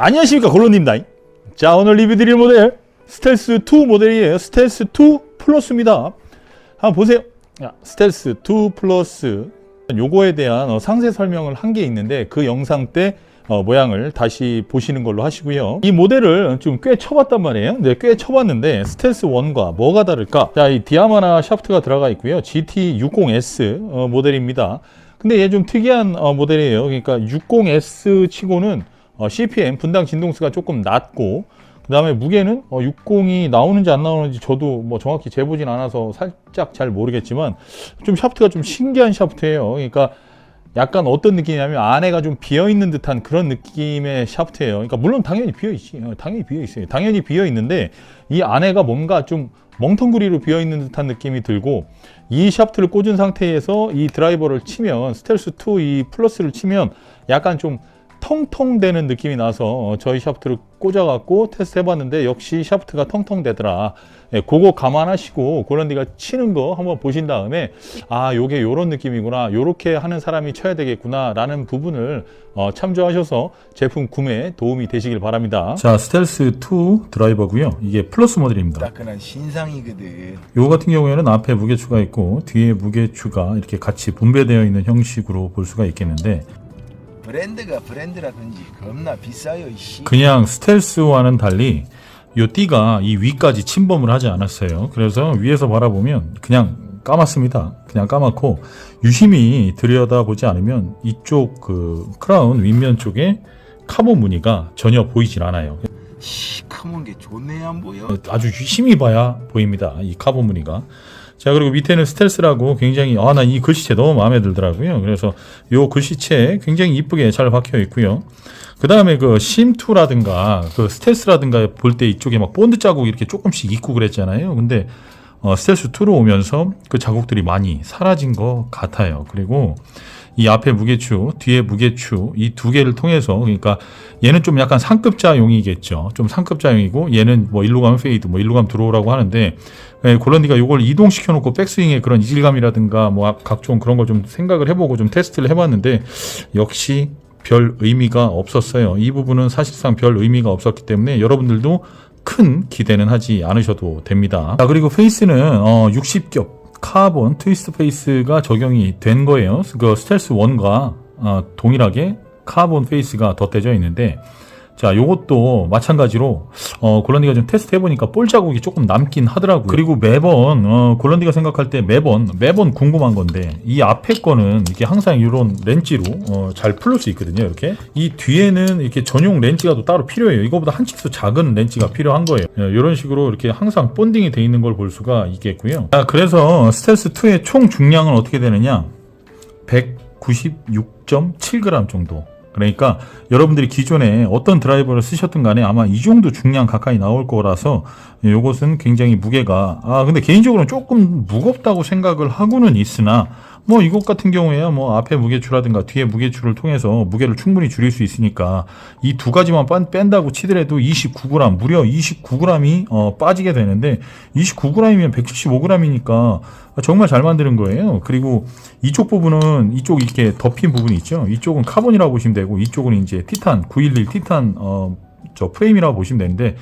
안녕하십니까, 골론입니다. 자, 오늘 리뷰 드릴 모델 스텔스2 모델이에요. 스텔스2 플러스입니다. 한번 보세요. 스텔스2 플러스, 요거에 대한 상세 설명을 한 게 있는데 그 영상 때 모양을 다시 보시는 걸로 하시고요. 이 모델을 좀 꽤 쳐봤단 말이에요. 네, 꽤 쳐봤는데 스텔스1과 뭐가 다를까? 자, 이 디아마나 샤프트가 들어가 있고요. GT60S 모델입니다. 근데 얘 좀 특이한 모델이에요. 그러니까 60S 치고는 CPM 분당 진동수가 조금 낮고, 그 다음에 무게는 60이 나오는지 안 나오는지 저도 뭐 정확히 재보진 않아서 살짝 잘 모르겠지만 좀 샤프트가 좀 신기한 샤프트예요. 그러니까 약간 어떤 느낌이냐면 안에가 좀 비어있는 듯한 그런 느낌의 샤프트예요. 그러니까 물론 당연히 비어있지. 당연히 비어있어요. 당연히 비어있는데 이 안에가 뭔가 좀 멍텅구리로 비어있는 듯한 느낌이 들고, 이 샤프트를 꽂은 상태에서 이 드라이버를 치면, 스텔스2 이 플러스를 치면 약간 좀 텅텅대는 느낌이 나서 저희 샤프트를 꽂아갖고 테스트 해봤는데 역시 샤프트가 텅텅대더라. 예, 그거 감안하시고 골런디가 치는 거 한번 보신 다음에 요게 요런 느낌이구나, 요렇게 하는 사람이 쳐야 되겠구나 라는 부분을 참조하셔서 제품 구매에 도움이 되시길 바랍니다. 자, 스텔스2 드라이버고요. 이게 플러스 모델입니다. 따끈한 신상이거든. 요거 같은 경우에는 앞에 무게추가 있고 뒤에 무게추가 이렇게 같이 분배되어 있는 형식으로 볼 수가 있겠는데, 브랜드가 브랜드라든지 겁나 비싸요. 그냥 스텔스와는 달리 요 띠가 이 위까지 침범을 하지 않았어요. 그래서 위에서 바라보면 그냥 까맣습니다. 그냥 까맣고 유심히 들여다보지 않으면 이쪽 그 크라운 윗면 쪽에 카본 무늬가 전혀 보이질 않아요. 시커먼 게 좋네. 안 보여? 아주 유심히 봐야 보입니다, 이 카본 무늬가. 자, 그리고 밑에는 스텔스라고 굉장히 난 이 글씨체 너무 마음에 들더라고요. 그래서 요 글씨체 굉장히 이쁘게 잘 박혀 있고요. 그 다음에 그 심2라든가 그 스텔스라든가 볼 때 이쪽에 막 본드 자국 이렇게 조금씩 있고 그랬잖아요. 근데 스텔스2로 오면서 그 자국들이 많이 사라진 것 같아요. 그리고 이 앞에 무게추, 뒤에 무게추, 이 두 개를 통해서, 그러니까 얘는 좀 약간 상급자용이겠죠. 좀 상급자용이고, 얘는 뭐 일로 가면 페이드, 뭐 일로 가면 들어오라고 하는데, 골런디가 이걸 이동시켜 놓고 백스윙의 그런 이질감이라든가 뭐 각종 그런 걸 좀 생각을 해보고 좀 테스트를 해봤는데 역시 별 의미가 없었어요. 이 부분은 사실상 별 의미가 없었기 때문에 여러분들도 큰 기대는 하지 않으셔도 됩니다. 자, 그리고 페이스는 60겹 카본 트위스트 페이스가 적용이 된 거예요. 그 스텔스 1과 동일하게 카본 페이스가 덧대져 있는데, 자, 요것도 마찬가지로 골런디가 좀 테스트 해보니까 볼 자국이 조금 남긴 하더라고요. 그리고 매번 골런디가 생각할 때 매번 궁금한 건데, 이 앞에 거는 이게 항상 이런 렌치로 잘 풀릴 수 있거든요. 이렇게 이 뒤에는 이렇게 전용 렌치가 또 따로 필요해요. 이거보다 한 치수 작은 렌치가 필요한 거예요. 이런 식으로 이렇게 항상 본딩이 돼 있는 걸 볼 수가 있겠고요. 자, 그래서 스텔스 2의 총 중량은 어떻게 되느냐, 196.7g 정도. 그러니까 여러분들이 기존에 어떤 드라이버를 쓰셨든 간에 아마 이 정도 중량 가까이 나올 거라서 이것은 굉장히 무게가, 근데 개인적으로는 조금 무겁다고 생각을 하고는 있으나, 뭐 이것 같은 경우에야 뭐 앞에 무게추라든가 뒤에 무게추를 통해서 무게를 충분히 줄일 수 있으니까 이 두 가지만 뺀다고 치더라도 29g, 무려 29g이 빠지게 되는데, 29g이면 175g이니까 정말 잘 만드는 거예요. 그리고 이쪽 부분은, 이쪽 이렇게 덮인 부분이 있죠. 이쪽은 카본이라고 보시면 되고, 이쪽은 이제 티탄 911 티탄 저 프레임이라고 보시면 되는데,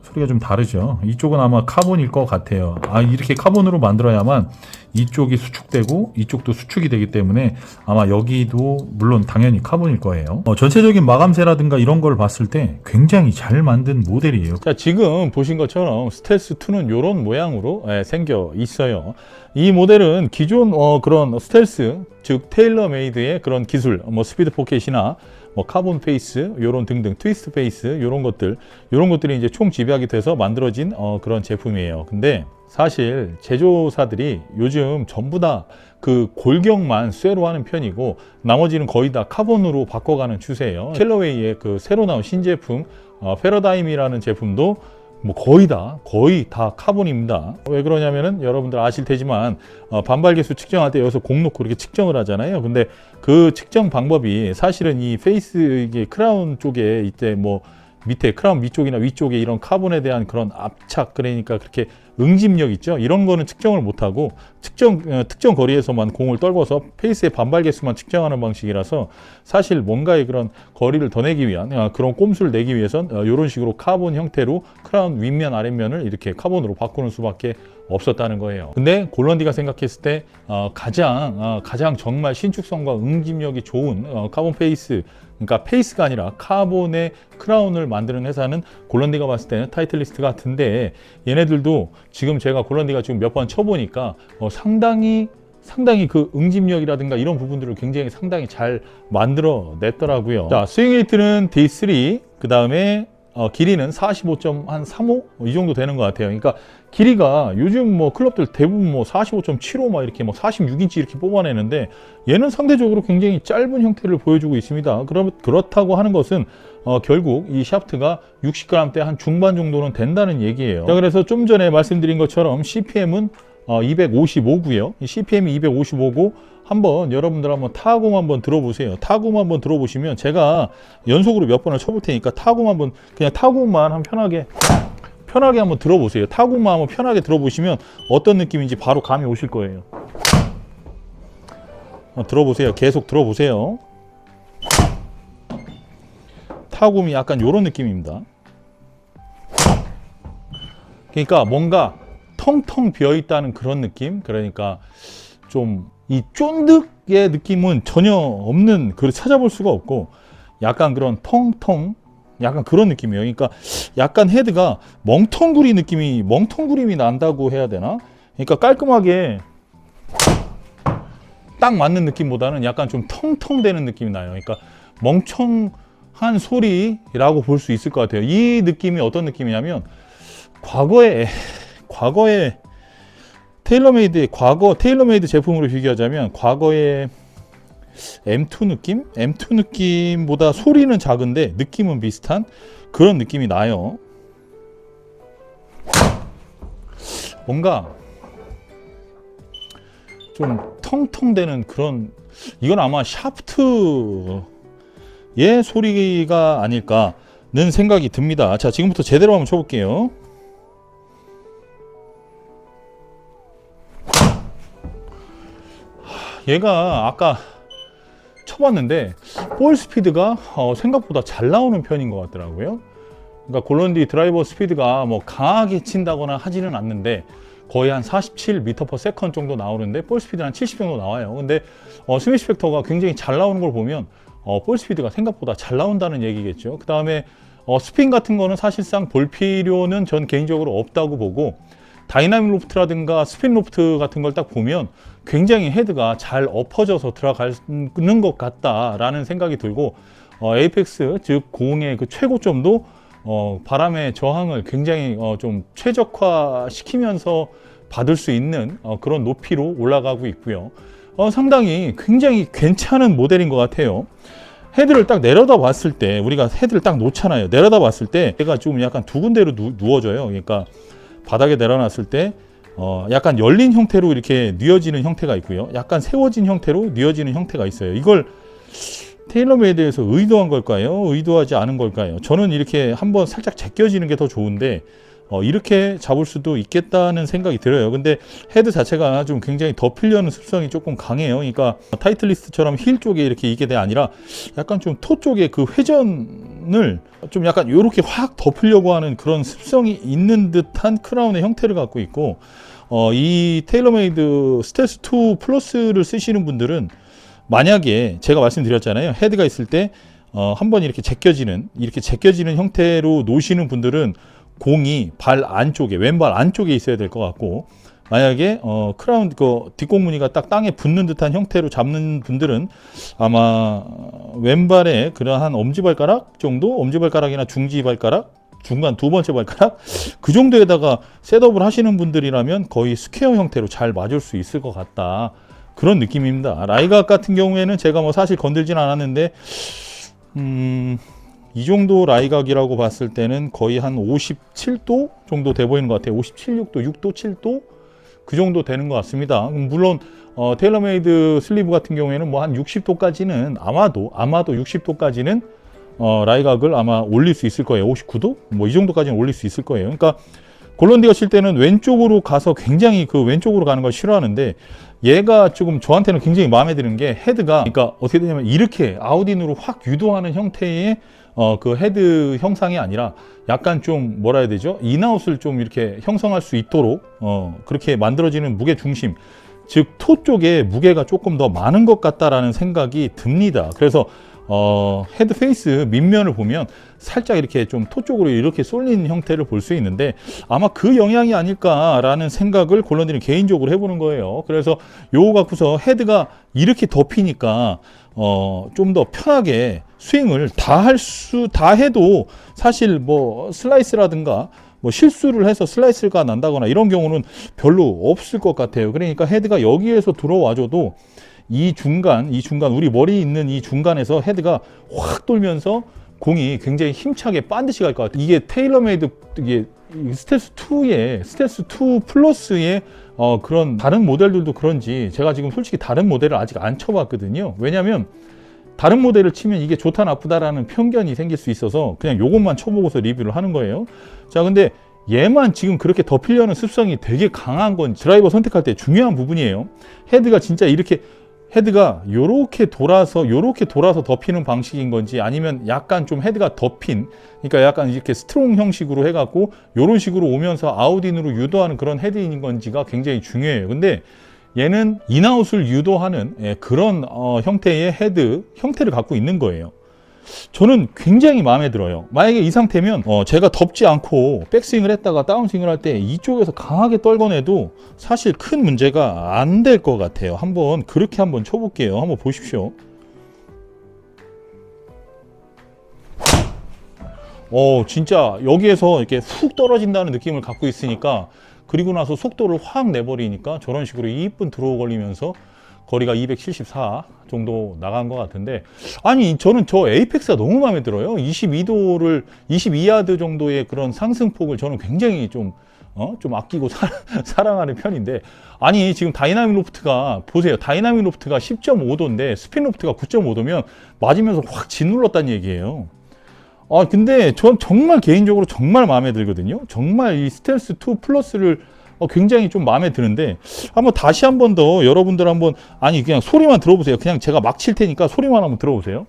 소리가 좀 다르죠. 이쪽은 아마 카본일 것 같아요. 이렇게 카본으로 만들어야만 이쪽이 수축되고 이쪽도 수축이 되기 때문에 아마 여기도 물론 당연히 카본일 거예요. 전체적인 마감재라든가 이런 걸 봤을 때 굉장히 잘 만든 모델이에요. 자, 지금 보신 것처럼 스텔스2는 이런 모양으로 생겨 있어요. 이 모델은 기존 그런 스텔스, 즉 테일러 메이드의 그런 기술, 뭐 스피드 포켓이나 뭐 카본 페이스, 요런 등등 트위스트 페이스, 요런 것들이 이제 총 집약이 돼서 만들어진 그런 제품이에요. 근데 사실 제조사들이 요즘 전부 다 그 골격만 쇠로 하는 편이고 나머지는 거의 다 카본으로 바꿔가는 추세예요. 캘러웨이의 그 새로 나온 신제품 패러다임이라는 제품도 뭐 거의 다 카본입니다. 왜 그러냐면은 여러분들 아실 테지만 반발 계수 측정할 때 여기서 공 놓고 이렇게 측정을 하잖아요. 근데 그 측정 방법이 사실은 이 페이스, 이게 크라운 쪽에 이때 뭐 밑에 크라운 밑쪽이나 위쪽에 이런 카본에 대한 그런 압착, 그러니까 그렇게 응집력 있죠. 이런 거는 측정을 못하고 특정 거리에서만 공을 떨궈서 페이스의 반발 개수만 측정하는 방식이라서 사실 뭔가의 그런 거리를 더 내기 위한 그런 꼼수를 내기 위해선 이런 식으로 카본 형태로 크라운 윗면 아랫면을 이렇게 카본으로 바꾸는 수밖에 없었다는 거예요. 근데 골런디가 생각했을 때 가장 정말 신축성과 응집력이 좋은 카본 페이스, 그러니까 페이스가 아니라 카본의 크라운을 만드는 회사는 골런디가 봤을 때는 타이틀리스트 같은데, 얘네들도 지금 제가 골런디가 지금 몇 번 쳐보니까 상당히 그 응집력이라든가 이런 부분들을 굉장히 상당히 잘 만들어 냈더라고요. 자, 스윙 레이트는 D3, 그 다음에 길이는 45.35 이 정도 되는 것 같아요. 그러니까 길이가 요즘 뭐 클럽들 대부분 뭐 45.75 막 이렇게 뭐 46인치 이렇게 뽑아내는데, 얘는 상대적으로 굉장히 짧은 형태를 보여주고 있습니다. 그렇다고 하는 것은 결국 이 샤프트가 60g대 한 중반 정도는 된다는 얘기예요. 자, 그래서 좀 전에 말씀드린 것처럼 CPM은 255고요. CPM이 255고 한번 여러분들 한번 타공 한번 들어보세요. 타공 한번 들어보시면 제가 연속으로 몇 번을 쳐볼 테니까 그냥 타공만 한번 편하게 한번 들어보세요. 타공만 한번 편하게 들어보시면 어떤 느낌인지 바로 감이 오실 거예요. 들어보세요. 계속 들어보세요. 타공이 약간 이런 느낌입니다. 그러니까 뭔가 텅텅 비어있다는 그런 느낌. 그러니까 좀 이 쫀득의 느낌은 전혀 없는, 찾아볼 수가 없고 약간 그런 텅텅 약간 그런 느낌이에요. 그러니까 약간 헤드가 멍텅구림이 난다고 해야 되나? 그러니까 깔끔하게 딱 맞는 느낌보다는 약간 좀 텅텅대는 느낌이 나요. 그러니까 멍청한 소리라고 볼 수 있을 것 같아요. 이 느낌이 어떤 느낌이냐면 과거에 테일러메이드 제품으로 비교하자면 과거에 M2 느낌? M2 느낌보다 소리는 작은데 느낌은 비슷한 그런 느낌이 나요. 뭔가 좀 텅텅대는 그런, 이건 아마 샤프트의 소리가 아닐까는 생각이 듭니다. 자, 지금부터 제대로 한번 쳐볼게요. 얘가 아까 쳐봤는데 볼 스피드가 생각보다 잘 나오는 편인 것 같더라고요. 그러니까 골런디 드라이버 스피드가 뭐 강하게 친다거나 하지는 않는데 거의 한 47m/s 정도 나오는데 볼 스피드는 한 70 정도 나와요. 근데 스매시 팩터가 굉장히 잘 나오는 걸 보면 볼 스피드가 생각보다 잘 나온다는 얘기겠죠. 그 다음에 스핀 같은 거는 사실상 볼 필요는 전 개인적으로 없다고 보고, 다이나믹 로프트라든가 스핀 로프트 같은 걸 딱 보면 굉장히 헤드가 잘 엎어져서 들어가는 것 같다라는 생각이 들고, 에이펙스 즉 공의 그 최고점도 바람의 저항을 굉장히 좀 최적화 시키면서 받을 수 있는 그런 높이로 올라가고 있고요. 상당히 굉장히 괜찮은 모델인 것 같아요. 헤드를 딱 내려다 봤을 때, 우리가 헤드를 딱 놓잖아요. 내려다 봤을 때 얘가 좀 약간 두 군데로 누워져요. 그러니까 바닥에 내려놨을 때 약간 열린 형태로 이렇게 뉘어지는 형태가 있고요. 약간 세워진 형태로 뉘어지는 형태가 있어요. 이걸 테일러메이드에서 의도한 걸까요? 의도하지 않은 걸까요? 저는 이렇게 한번 살짝 제껴지는 게 더 좋은데 이렇게 잡을 수도 있겠다는 생각이 들어요. 근데 헤드 자체가 좀 굉장히 덮으려는 습성이 조금 강해요. 그러니까 타이틀리스트처럼 힐 쪽에 이렇게 있게 돼 아니라 약간 좀 토 쪽에 그 회전을 좀 약간 이렇게 확 덮으려고 하는 그런 습성이 있는 듯한 크라운의 형태를 갖고 있고, 이 테일러메이드 스텔스 2 플러스를 쓰시는 분들은 만약에 제가 말씀드렸잖아요. 헤드가 있을 때 한번 이렇게 제껴지는 형태로 놓으시는 분들은 공이 발 안쪽에, 왼발 안쪽에 있어야 될 것 같고, 만약에 크라운 뒷공무늬가 딱 땅에 붙는 듯한 형태로 잡는 분들은 아마 왼발에 그러한 엄지발가락 정도, 엄지발가락이나 중지발가락, 중간 두 번째 발가락 그 정도에다가 셋업을 하시는 분들이라면 거의 스퀘어 형태로 잘 맞을 수 있을 것 같다, 그런 느낌입니다. 라이각 같은 경우에는 제가 뭐 사실 건들진 않았는데 이 정도 라이각이라고 봤을 때는 거의 한 57도 정도 돼 보이는 것 같아요. 57, 6도, 6도, 7도 그 정도 되는 것 같습니다. 물론 테일러메이드 슬리브 같은 경우에는 뭐 한 60도까지는 아마도 60도까지는 라이각을 아마 올릴 수 있을 거예요. 59도? 뭐 이 정도까지는 올릴 수 있을 거예요. 그러니까 골런디가 칠 때는 왼쪽으로 가서 굉장히 그 왼쪽으로 가는 걸 싫어하는데, 얘가 조금 저한테는 굉장히 마음에 드는 게 헤드가, 그러니까 어떻게 되냐면 이렇게 아웃인으로 확 유도하는 형태의 그 헤드 형상이 아니라 약간 좀 뭐라 해야 되죠? 인아웃을 좀 이렇게 형성할 수 있도록 그렇게 만들어지는 무게 중심, 즉 토 쪽에 무게가 조금 더 많은 것 같다라는 생각이 듭니다. 그래서 헤드 페이스 밑면을 보면 살짝 이렇게 좀 토 쪽으로 이렇게 쏠린 형태를 볼 수 있는데, 아마 그 영향이 아닐까라는 생각을 골런디는 개인적으로 해보는 거예요. 그래서 요거 갖고서 헤드가 이렇게 덮이니까 좀 더 편하게 스윙을 다 해도 사실 뭐 슬라이스라든가 뭐 실수를 해서 슬라이스가 난다거나 이런 경우는 별로 없을 것 같아요. 그러니까 헤드가 여기에서 들어와줘도 이 중간 우리 머리 있는 이 중간에서 헤드가 확 돌면서 공이 굉장히 힘차게 반드시 갈 것 같아요. 이게 테일러메이드, 이게 스텔스 2 플러스의 그런 다른 모델들도 그런지 제가 지금 솔직히 다른 모델을 아직 안 쳐봤거든요. 왜냐면 다른 모델을 치면 이게 좋다 나쁘다라는 편견이 생길 수 있어서 그냥 요것만 쳐보고서 리뷰를 하는 거예요. 자, 근데 얘만 지금 그렇게 덮이려는 습성이 되게 강한 건 드라이버 선택할 때 중요한 부분이에요. 헤드가 진짜 이렇게, 헤드가 요렇게 돌아서 덮이는 방식인 건지, 아니면 약간 좀 헤드가 덮인, 그러니까 약간 이렇게 스트롱 형식으로 해갖고 요런 식으로 오면서 아웃인으로 유도하는 그런 헤드인 건지가 굉장히 중요해요. 근데 얘는 인아웃을 유도하는 그런 형태의 헤드 형태를 갖고 있는 거예요. 저는 굉장히 마음에 들어요. 만약에 이 상태면 제가 덮지 않고 백스윙을 했다가 다운스윙을 할 때 이쪽에서 강하게 떨궈내도 사실 큰 문제가 안 될 것 같아요. 그렇게 한번 쳐볼게요. 한번 보십시오. 진짜 여기에서 이렇게 훅 떨어진다는 느낌을 갖고 있으니까, 그리고 나서 속도를 확 내버리니까 저런 식으로 이쁜 드로우 걸리면서 거리가 274 정도 나간 것 같은데, 아니 저는 저 에이펙스가 너무 마음에 들어요. 22야드 정도의 그런 상승폭을 저는 굉장히 좀 아끼고 사랑하는 편인데, 아니 지금 다이나믹 로프트가 보세요. 다이나믹 로프트가 10.5도인데 스핀 로프트가 9.5도면 맞으면서 확 짓눌렀다는 얘기예요. 근데 전 정말 개인적으로 정말 마음에 들거든요. 정말 이 스텔스 2 플러스를 굉장히 좀 마음에 드는데, 다시 한 번 더 여러분들 그냥 소리만 들어보세요. 그냥 제가 막 칠 테니까 소리만 한번 들어보세요.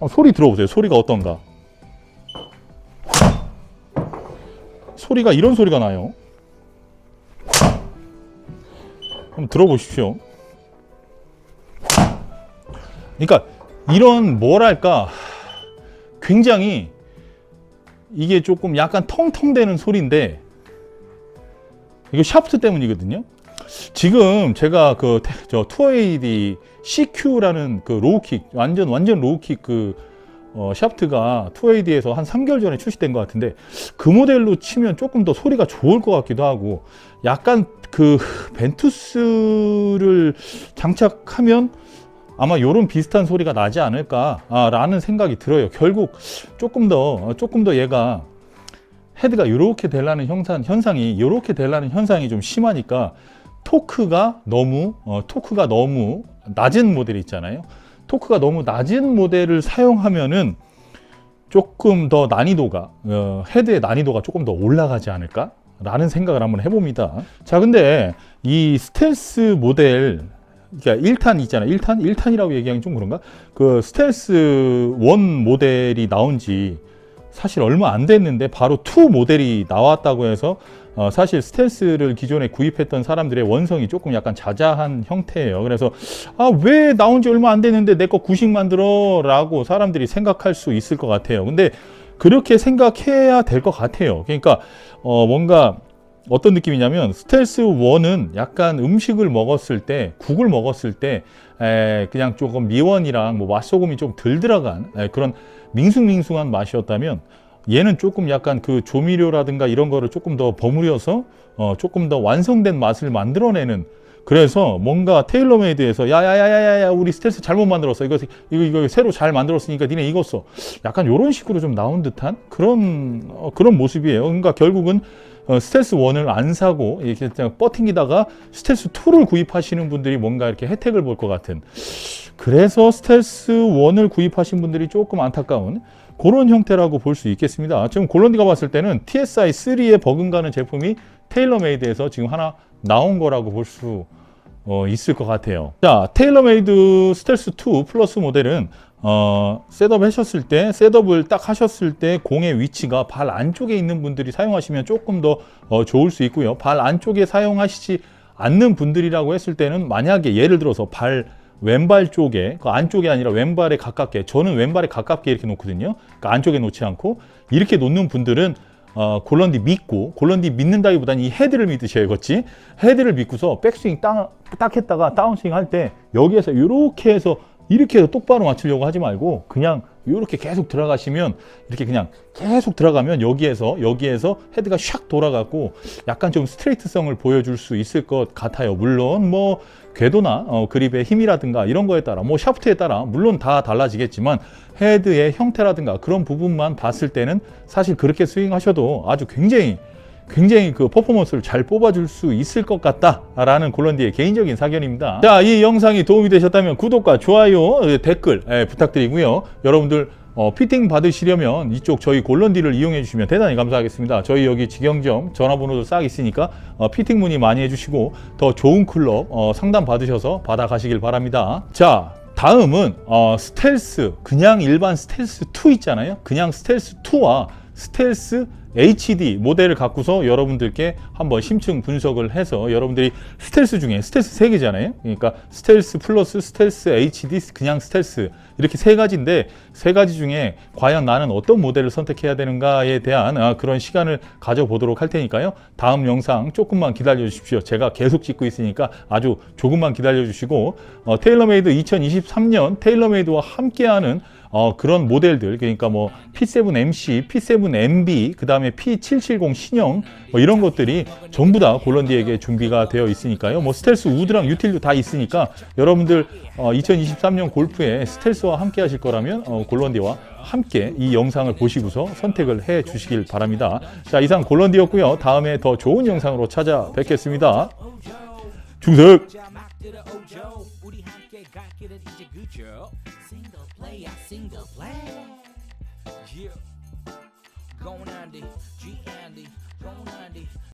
소리 들어보세요. 소리가 어떤가? 소리가 이런 소리가 나요. 한번 들어보십시오. 그러니까 이런 뭐랄까, 굉장히 이게 조금 약간 텅텅대는 소리인데, 이거 샤프트 때문이거든요. 지금 제가 저 투어에이디 CQ라는 그 로우킥, 완전 로우킥 샤프트가 투어에이디에서 한 3개월 전에 출시된 것 같은데, 그 모델로 치면 조금 더 소리가 좋을 것 같기도 하고, 약간 그 벤투스를 장착하면 아마 요런 비슷한 소리가 나지 않을까라는 생각이 들어요. 결국 조금 더 얘가 헤드가 이렇게 되려는 현상이 좀 심하니까, 토크가 너무 낮은 모델이 있잖아요. 토크가 너무 낮은 모델을 사용하면은 조금 더 난이도가, 헤드의 난이도가 조금 더 올라가지 않을까 라는 생각을 한번 해봅니다. 자, 근데 이 스텔스 모델, 그러니까 1탄 있잖아요. 1탄이라고 얘기하기 좀 그런가? 그 스텔스 1 모델이 나온 지 사실 얼마 안 됐는데 바로 2 모델이 나왔다고 해서 사실 스텔스를 기존에 구입했던 사람들의 원성이 조금 약간 자자한 형태예요. 그래서 왜 나온 지 얼마 안 됐는데 내 거 구식 만들어 라고 사람들이 생각할 수 있을 것 같아요. 근데 그렇게 생각해야 될 것 같아요. 그러니까 뭔가 어떤 느낌이냐면, 스텔스 1은 약간 음식을 먹었을 때, 국을 먹었을 때 그냥 조금 미원이랑 뭐 맛소금이 좀 덜 들어간 그런 밍숭밍숭한 맛이었다면, 얘는 조금 약간 그 조미료라든가 이런 거를 조금 더 버무려서 조금 더 완성된 맛을 만들어내는, 그래서 뭔가 테일러메이드에서 야야야야야 우리 스텔스 잘못 만들었어, 이거 새로 잘 만들었으니까 니네 이거 써, 약간 이런 식으로 좀 나온 듯한 그런 모습이에요. 그러니까 결국은 스텔스 1을 안 사고 이렇게 그냥 뻗팅기다가 스텔스 2를 구입하시는 분들이 뭔가 이렇게 혜택을 볼 것 같은 그래서 스텔스 1을 구입하신 분들이 조금 안타까운 그런 형태라고 볼 수 있겠습니다. 지금 골런디가 봤을 때는 TSI 3에 버금가는 제품이 테일러메이드에서 지금 하나 나온 거라고 볼 수 있을 것 같아요. 자, 테일러메이드 스텔스 2 플러스 모델은 셋업 하셨을 때, 셋업을 딱 하셨을 때 공의 위치가 발 안쪽에 있는 분들이 사용하시면 조금 더 좋을 수 있고요. 발 안쪽에 사용하시지 않는 분들이라고 했을 때는 만약에 예를 들어서 왼발 쪽에, 그 안쪽이 아니라 왼발에 가깝게, 저는 왼발에 가깝게 이렇게 놓거든요. 그러니까 안쪽에 놓지 않고 이렇게 놓는 분들은 골런디 믿고, 골런디 믿는다기보다는 이 헤드를 믿으셔야겠지. 헤드를 믿고서 백스윙 딱 했다가 다운스윙 할 때 여기에서 이렇게 해서 똑바로 맞추려고 하지 말고 그냥 이렇게 계속 들어가시면, 이렇게 그냥 계속 들어가면 여기에서 헤드가 샥 돌아가고 약간 좀 스트레이트성을 보여줄 수 있을 것 같아요. 물론 뭐 궤도나 그립의 힘이라든가 이런 거에 따라, 뭐 샤프트에 따라 물론 다 달라지겠지만 헤드의 형태라든가 그런 부분만 봤을 때는 사실 그렇게 스윙하셔도 아주 굉장히 그 퍼포먼스를 잘 뽑아줄 수 있을 것 같다라는 골런디의 개인적인 사견입니다. 자, 이 영상이 도움이 되셨다면 구독과 좋아요, 댓글 부탁드리고요. 여러분들 피팅 받으시려면 이쪽 저희 골런디를 이용해 주시면 대단히 감사하겠습니다. 저희 여기 직영점 전화번호도 싹 있으니까 피팅 문의 많이 해주시고 더 좋은 클럽 상담 받으셔서 받아가시길 바랍니다. 자, 다음은 스텔스, 그냥 일반 스텔스 2 있잖아요. 그냥 스텔스 2와 스텔스 HD 모델을 갖고서 여러분들께 한번 심층 분석을 해서, 여러분들이 스텔스 중에 스텔스 3개잖아요. 그러니까 스텔스 플러스 스텔스 HD, 그냥 스텔스, 이렇게 3가지인데 3가지 중에 과연 나는 어떤 모델을 선택해야 되는가에 대한 그런 시간을 가져보도록 할 테니까요. 다음 영상 조금만 기다려 주십시오. 제가 계속 찍고 있으니까 아주 조금만 기다려 주시고, 테일러메이드 2023년 테일러메이드와 함께하는 그런 모델들, 그러니까 뭐 P7MC, P7MB, 그 다음에 P770 신형, 뭐 이런 것들이 전부 다 골런디에게 준비가 되어 있으니까요. 뭐 스텔스 우드랑 유틸도 다 있으니까 여러분들 2023년 골프에 스텔스와 함께 하실 거라면 골런디와 함께 이 영상을 보시고서 선택을 해 주시길 바랍니다. 자, 이상 골런디였고요. 다음에 더 좋은 영상으로 찾아뵙겠습니다. 중석! Single play. Yeah. Going on the G Andy. Going on the